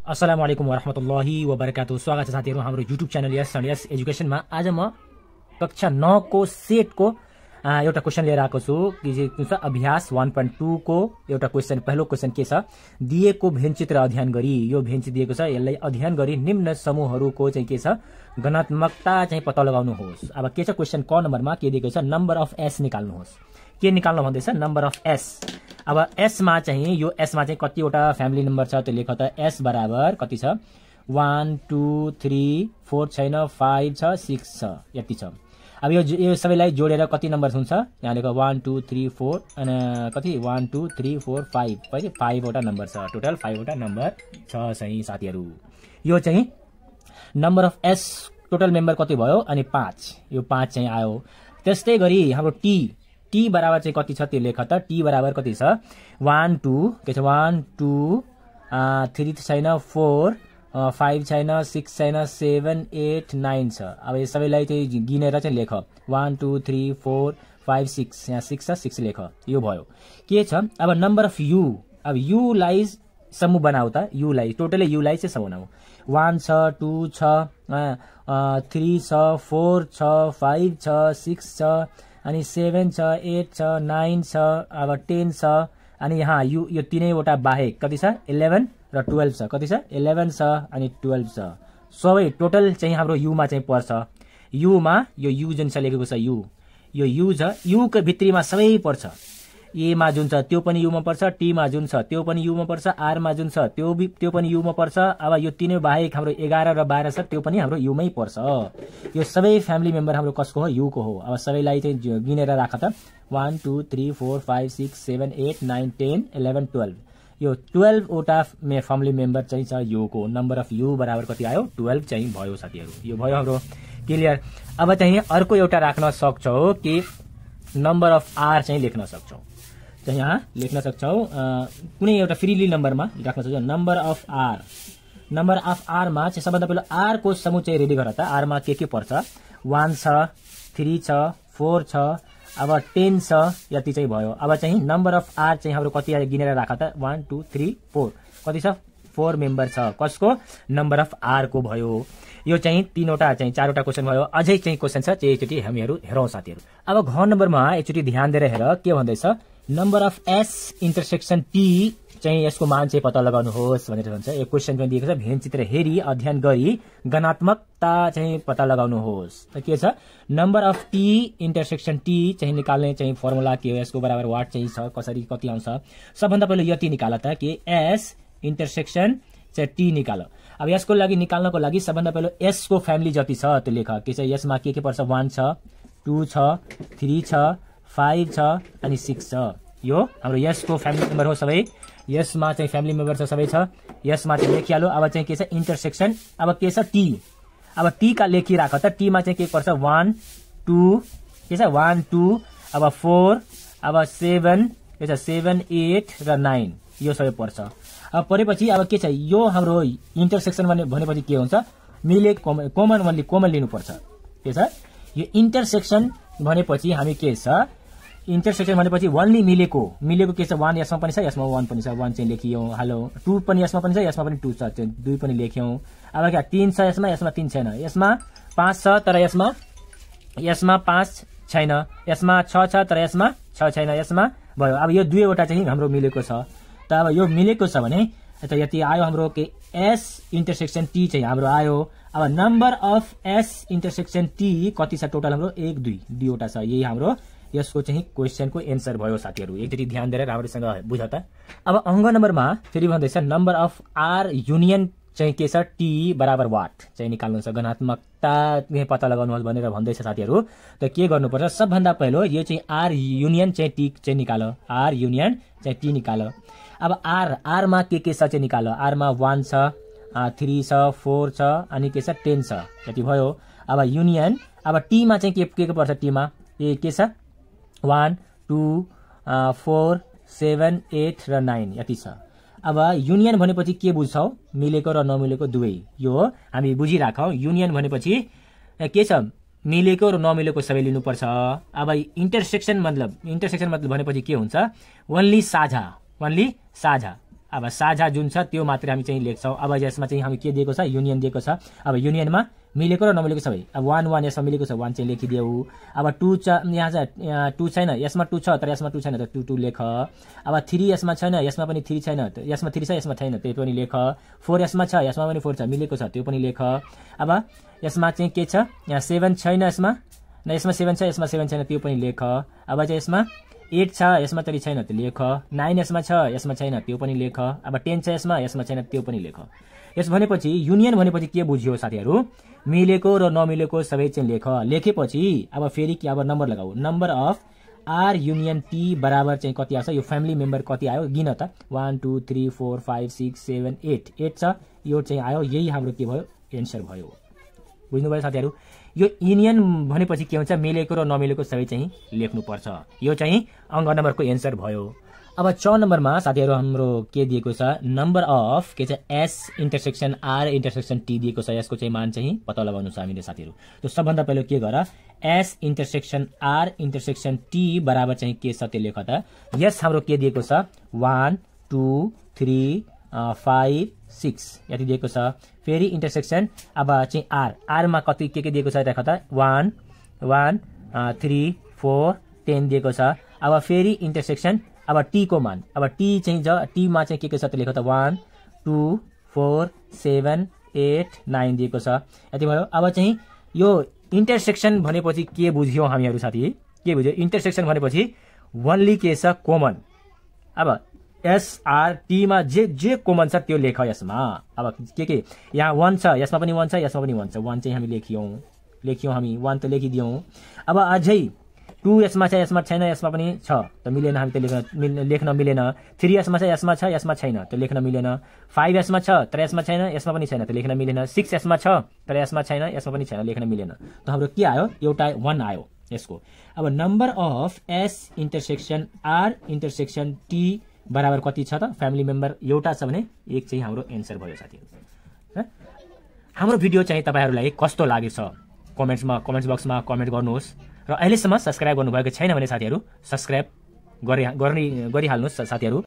अस्सलामुअलैकुम वरहमतुल्लाहि वबरकातुहू। स्वागत छ साथीहरु हाम्रो YouTube च्यानल यस एन्ड यस एजुकेसनमा। आज म कक्षा 9 को सेटको एउटा क्वेशन लिएर आएको छु कि छ अभ्यास 1.2 को एउटा क्वेशन। पहिलो क्वेशन के छ, दिएको भेनचित्र अध्ययन गरी, यो भेनचित्र दिएको छ, यसलाई अध्ययन गरी निम्न समूहहरूको चाहिँ के छ गणनात्मकता चाहिँ पत्ता लगाउनुहोस्। अब के छ क्वेशन क नम्बरमा के दिएको छ, नम्बर अफ एस निकाल्नुहोस्। के निकाल्नु भन्दैछ, नम्बर अफ एस। अब एस मा चाहिँ यो एस मा चाहिँ कतिवटा फ्यामिली नम्बर छ त्यो लेख त। एस बराबर कति छ, 1 2 3 4 छैन, 5 छ, 6 छ, यति छ। अब यो सबैलाई जोडेर कति नम्बर हुन्छ, यहाँ लेख 1 2 3 4 अनि कति 1 2 3 4 5 पनि 5 वटा नम्बर छ। टोटल 5 वटा नम्बर छ चाहिँ साथीहरु। यो चाहिँ number of S total member कति भयो अनि 5, यो 5 चाहिँ आयो। त्यस्तै गरी हाम्रो टी बराबर चाहिँ कति छ त्यो लेख त। टी बराबर कति छ, 1 2 के छ 1 2 3 छैन, 4 5 छैन, 6 छैन, 7 8 9 छ। अब यो सबैलाई चाहिँ गिनेर चाहिँ लेख 1 2 3 4 5 6, यहाँ 6 छ, 6 लेख। यो भयो। के छ अब नम्बर अफ यु। अब यु लाई समूह बनाऊ त, यु लाई टोटली यु लाई चाहिँ समूह बनाऊ। 1 छ, 2 छ, 3 छ, 4 छ, 5 छ, 6 छ, अनि 7 छ, 8 छ, 9 छ, अब 10 छ, अनि यहाँ यो तीनैवटा बाहेक कति छ 11 र 12 छ। कति छ 11 छ अनि 12 छ। सबै टोटल चाहिँ हाम्रो युमा चाहिँ पर्छ। युमा यो यु जुन छ लेखेको छ यो यु छ, युको भित्रीमा सबै पर्छ। ए मा जुन छ त्यो पनि युमा पर्छ, टी मा जुन छ त्यो पनि युमा पर्छ, आर मा जुन छ त्यो पनि युमा पर्छ। अब यो तीनै बाहेक हाम्रो 11 र 12 छ त्यो पनि हाम्रो युमै पर्छ। यो सबै फ्यामिली मेम्बर हाम्रो कसको हो, युको हो। अब सबैलाई चाहिँ गिनेर राख त, 1 2 3 4 5 6 7 8 9 10 11 12। यो 12 वटा फ्यामिली मेम्बर चाहिँ छ युको। नम्बर अफ यु बराबर कति आयो, 12 चाहिँ भयो साथीहरु। यो भयो हाम्रो क्लियर। अब चाहिँ अर्को एउटा राख्न सक्छौ कि नम्बर अफ आर चाहिँ लेख्न सक्छौ। चाहिँ यहाँ लेख्न सक्छौ कुनै एउटा फ्रीली नम्बरमा राख्न सक्छौ। Number of R, number of R मा चाहिँ सबभन्दा पहिलो आर को समूह चाहिँ रेडी गर त। आर मा के पर्छ, 1 छ, 3 छ, 4 छ, अब 10 छ, यति चाहिँ भयो। अब चाहिँ नम्बर अफ आर चाहिँ हाम्रो कति आयो गिनेर राख त, 1 2 3 4 कति छ 4 मेम्बर छ। कसको, नम्बर अफ आर को भयो। यो चाहिँ तीनवटा चाहिँ चारवटा क्वेशन भयो। अझै चाहिँ क्वेशन छ चाहिँ एकचोटी हामीहरू हेरौँ साथीहरु। अब घ नम्बरमा एकचोटी ध्यान दिएर हेर के भन्दैछ, number of S intersection T चाहिँ यसको मान चाहिँ पत्ता लगाउनुहोस् भनेर भन्छ। यो क्वेशन पनि दिएको छ, भेनचित्र हेरी अध्ययन गरी गणनात्मकता चाहिँ पत्ता लगाउनुहोस्। त के छ, number of T intersection T चाहिँ निकाल्ने चाहिँ फर्मुला के हो, यसको बराबर वाट चाहिँ छ, कसरी कति आउँछ। सबभन्दा पहिलो यति निकाल त कि एस इन्टरसेक्सन चाहिँ टी निकाल। अब यसको लागि निकाल्नको लागि सबभन्दा पहिलो एस को फ्यामिली जति छ त्यो लेख। के छ यसमा के पर्छ, 1 छ, 2 छ, 3 छ, 5 छ अनि 6 छ। यो हाम्रो यसको फ्यामिली मेम्बर हो सबै। यसमा चाहिँ फ्यामिली मेम्बर छ सबै छ। यसमा चाहिँ लेखिहाल्यो। अब चाहिँ के छ इन्टरसेक्सन, अब के छ टी। अब टी का लेखिराख त। टी मा चाहिँ के पर्छ, 1 2 के छ 1 2, अब 4, अब 7 के छ 7 8 र 9 यो सबै पर्छ। अब परेपछि अब के छ यो हाम्रो इन्टरसेक्सन भनेपछि के हुन्छ, मिले कमन लिनुपर्छ। के छ यो इन्टरसेक्सन भनेपछि हामी के छ, इन्टरसेक्सन भनेपछि ओन्ली मिलेको के छ 1 यसमा पनि छ, यसमा 1 पनि छ, 1 चाहिँ लेखियौं। हेलो 2 पनि यसमा पनि छ, यसमा पनि 2 छ, 2 पनि लेख्यौं। अब क्या 3 छ यसमा 3 छैन, यसमा 5 छ तर यसमा 5 छैन, यसमा 6 छ तर यसमा 6 छैन, यसमा भयो। अब यो दुईवटा चाहिँ हाम्रो मिलेको छ। त अब यो मिलेको छ भने त यति आयो हाम्रो के एस इन्टरसेक्सन टी चाहिँ हाम्रो आयो। अब number of S intersection T कति छ टोटल हाम्रो 1 2 दुईवटा छ। यही हाम्रो यसको चाहिँ क्वेशनको एन्सर भयो साथीहरु। एकचोटी ध्यान दिएर राम्रोसँग बुझ त। अब अंग नम्बरमा फेरि भन्दैछ नम्बर अफ आर युनियन चाहिँ के छ टी बराबर वाट चाहिँ निकाल्नु छ, गणनात्मकता पत्ता लगाउनुहोस् भनेर भन्दैछ साथीहरु। त के गर्नुपर्छ, सबभन्दा पहिलो यो चाहिँ आर युनियन चाहिँ टी चाहिँ निकाल। आर युनियन चाहिँ टी निकाल। अब आर मा के छ चाहिँ निकाल। आर मा 1 छ, 3 छ, 4 छ अनि के छ 10 छ, यति भयो। अब युनियन, अब टी मा चाहिँ के पर्छ, टी मा ए के छ 1 2 4 7 8 र 9 यति छ। अब युनियन भनेपछि के बुझ्छौ, मिलेको र नमिलेको दुवै। यो हामी बुझिराखौ। युनियन भनेपछि के छ, मिलेको र नमिलेको सबै लिनुपर्छ। अब इन्टरसेक्सन मतलब भनेपछि के हुन्छ, ओन्ली साझा अब साझा जुन छ त्यो मात्रै हामी चाहिँ लेख्छौँ। अब यसमा चाहिँ हामी के दिएको छ, युनियन दिएको छ। अब युनियनमा मिलेको र नमिलेको सबै, अब 1 1 यसमा मिलेको छ 1 चाहिँ लेखिदेऊ। अब 2 यहाँ चाहिँ 2 छैन, यसमा 2 छ तर यसमा 2 छैन त 2 2 लेख। अब 3 यसमा छैन, यसमा पनि 3 छैन, यसमा 3 छ यसमा छैन त्यही पनि लेख। 4 यसमा छ, यसमा पनि 4 छ, मिलेको छ त्यो पनि लेख। अब यसमा चाहिँ के छ, यहाँ 7 छैन, यसमा 7 छ, यसमा 7 छैन त्यो पनि लेख। अब चाहिँ यसमा 8 छ, यसमा तरी छैन त्यो लेख। 9 यसमा छ, यसमा छैन त्यो पनि लेख। अब 10 छ यसमा छैन त्यो पनि लेख। यस भनेपछि युनियन भनेपछि के बुझ्यो साथीहरू, मिलेको र नमिलेको सबै चाहिँ लेख। लेखेपछि अब फेरि के, अब नम्बर लगाऊ। Number of R union T बराबर चाहिँ कति आउँछ, यो फ्यामिली मेम्बर कति आयो गिन त। 1 2 3 4 5 6 7 8 8 छ, यो चाहिँ आयो। यही हाम्रो के भयो, एन्सर भयो। बुझ्नुभयो साथीहरू। यो युनियन भनेपछि के हुन्छ, मिलेको र नमिलेको सबै चाहिँ लेख्नुपर्छ। यो चाहिँ अङ्क नम्बरको एन्सर भयो। अब 6 नम्बरमा साथीहरू हाम्रो के दिएको छ, नम्बर अफ के छ, S intersection R intersection T दिएको छ। यसको चाहिँ मान चाहिँ पत्ता लगाउनु छ हामीले साथीहरू। त सबभन्दा पहिलो के गर, S intersection R intersection T बराबर चाहिँ के छ त्यो लेख त। यस हाम्रो के दिएको छ, 1 2 3 5 6 यति दिएको छ। फेरि इन्टरसेक्सन अब चाहिँ आर, आरमा कति के दिएको छ देख त, 1 1 3 4 10 दिएको छ। अब फेरि इन्टरसेक्सन अब टी को मान, अब टी चाहिँ टीमा चाहिँ के छ त लेख त, 1 2 4 7 8 9 दिएको छ। यति भयो। अब चाहिँ यो इन्टरसेक्सन भनेपछि के बुझ्यौँ हामीहरू साथी, के बुझ्यो, इन्टरसेक्सन भनेपछि ओन्ली के छ, कमन। अब एसआरटीमा जे कमन छ त्यो लेख यसमा। अब के यहाँ 1 छ, यसमा पनि 1 छ, यसमा पनि 1 छ, 1 चाहिँ हामी लेख्यौँ हामी 1 त लेखिदियौँ। अब अझै 2 यसमा छ, यसमा छैन, यसमा पनि छ त मिलेन, हामी त लेख्न मिलेन। 3 यसमा छ, यसमा छैन त लेख्न मिलेन। 5 यसमा छ तर यसमा छैन, यसमा पनि छैन त लेख्न मिलेन। 6 यसमा छ तर यसमा छैन, यसमा पनि छैन, लेख्न मिलेन। त हाम्रो के आयो, एउटा 1 आयो यसको। अब number of S intersection R intersection T बराबर कति छ त, फ्यामिली मेम्बर एउटा छ भने 1 चाहिँ हाम्रो एन्सर भयो साथीहरू। हाम्रो भिडियो चाहिँ तपाईँहरूलाई कस्तो लागेछ कमेन्ट्स बक्समा कमेन्ट गर्नुहोस्। र अहिलेसम्म सब्सक्राइब गर्नुभएको छैन भने साथीहरू सब्सक्राइब गरिहाल्नुहोस् साथीहरू।